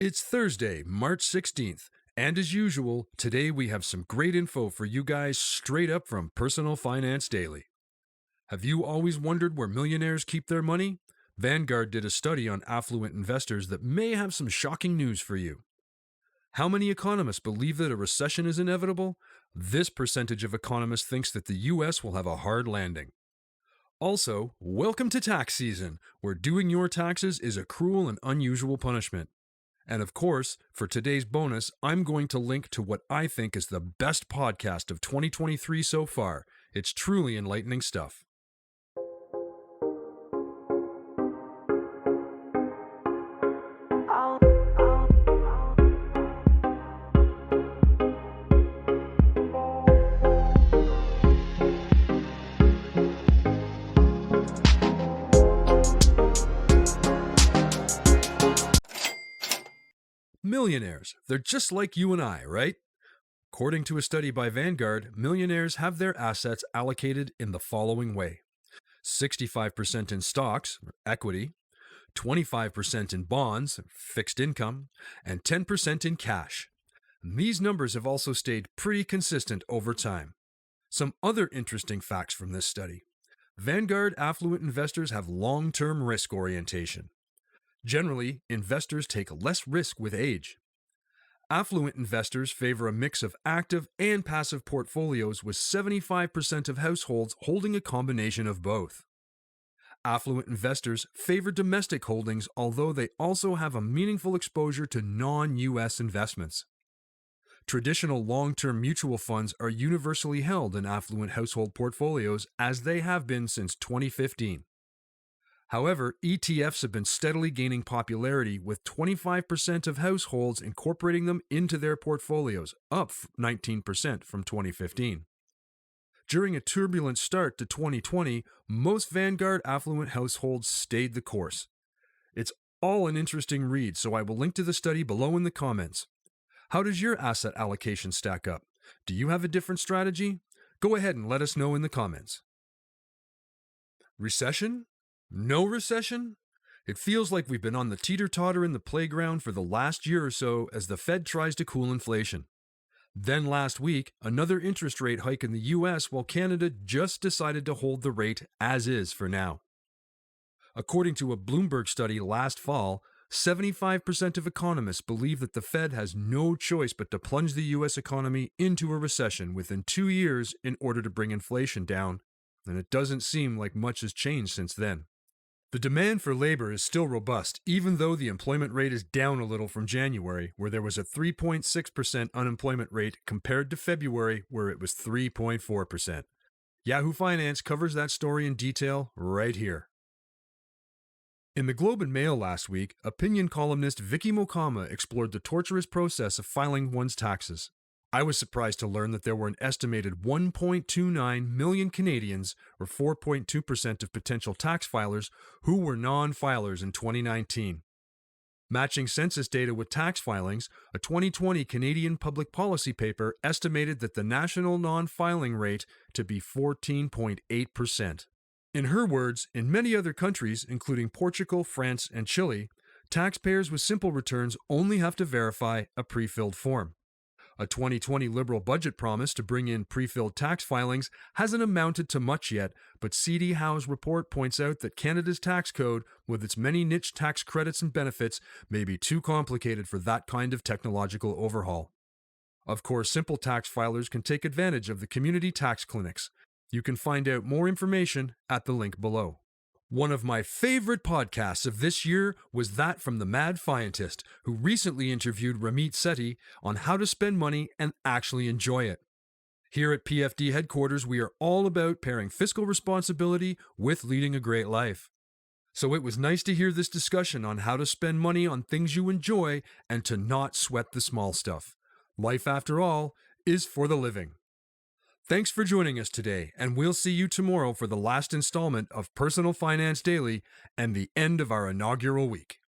It's Thursday, March 16th, and as usual, today we have some great info for you guys straight up from Personal Finance Daily. Have you always wondered where millionaires keep their money? Vanguard did a study on affluent investors that may have some shocking news for you. How many economists believe that a recession is inevitable? This percentage of economists thinks that the US will have a hard landing. Also, welcome to tax season, where doing your taxes is a cruel and unusual punishment. And of course, for today's bonus, I'm going to link to what I think is the best podcast of 2023 so far. It's truly enlightening stuff. Millionaires. They're just like you and I, right? According to a study by Vanguard, millionaires have their assets allocated in the following way: 65% in stocks, or equity, 25% in bonds, fixed income, and 10% in cash. These numbers have also stayed pretty consistent over time. Some other interesting facts from this study: Vanguard affluent investors have long-term risk orientation. Generally, investors take less risk with age. Affluent investors favor a mix of active and passive portfolios, with 75% of households holding a combination of both. Affluent investors favor domestic holdings, although they also have a meaningful exposure to non-US investments. Traditional long-term mutual funds are universally held in affluent household portfolios, as they have been since 2015. However, ETFs have been steadily gaining popularity, with 25% of households incorporating them into their portfolios, up 19% from 2015. During a turbulent start to 2020, most Vanguard affluent households stayed the course. It's all an interesting read, so I will link to the study below in the comments. How does your asset allocation stack up? Do you have a different strategy? Go ahead and let us know in the comments. Recession? No recession? It feels like we've been on the teeter-totter in the playground for the last year or so as the Fed tries to cool inflation. Then last week, another interest rate hike in the US, while Canada just decided to hold the rate as is for now. According to a Bloomberg study last fall, 75% of economists believe that the Fed has no choice but to plunge the US economy into a recession within 2 years in order to bring inflation down, and it doesn't seem like much has changed since then. The demand for labor is still robust, even though the employment rate is down a little from January, where there was a 3.6% unemployment rate, compared to February, where it was 3.4%. Yahoo Finance covers that story in detail right here. In the Globe and Mail last week, opinion columnist Vicky Mokama explored the torturous process of filing one's taxes. I was surprised to learn that there were an estimated 1.29 million Canadians, or 4.2% of potential tax filers, who were non-filers in 2019. Matching census data with tax filings, a 2020 Canadian public policy paper estimated that the national non-filing rate to be 14.8%. In her words, in many other countries, including Portugal, France, and Chile, taxpayers with simple returns only have to verify a pre-filled form. A 2020 Liberal budget promise to bring in pre-filled tax filings hasn't amounted to much yet, but C.D. Howe's report points out that Canada's tax code, with its many niche tax credits and benefits, may be too complicated for that kind of technological overhaul. Of course, simple tax filers can take advantage of the community tax clinics. You can find out more information at the link below. One of my favorite podcasts of this year was that from the Mad Fientist, who recently interviewed Ramit Sethi on how to spend money and actually enjoy it. Here at PFD headquarters, we are all about pairing fiscal responsibility with leading a great life. So it was nice to hear this discussion on how to spend money on things you enjoy and to not sweat the small stuff. Life, after all, is for the living. Thanks for joining us today, and we'll see you tomorrow for the last installment of Personal Finance Daily and the end of our inaugural week.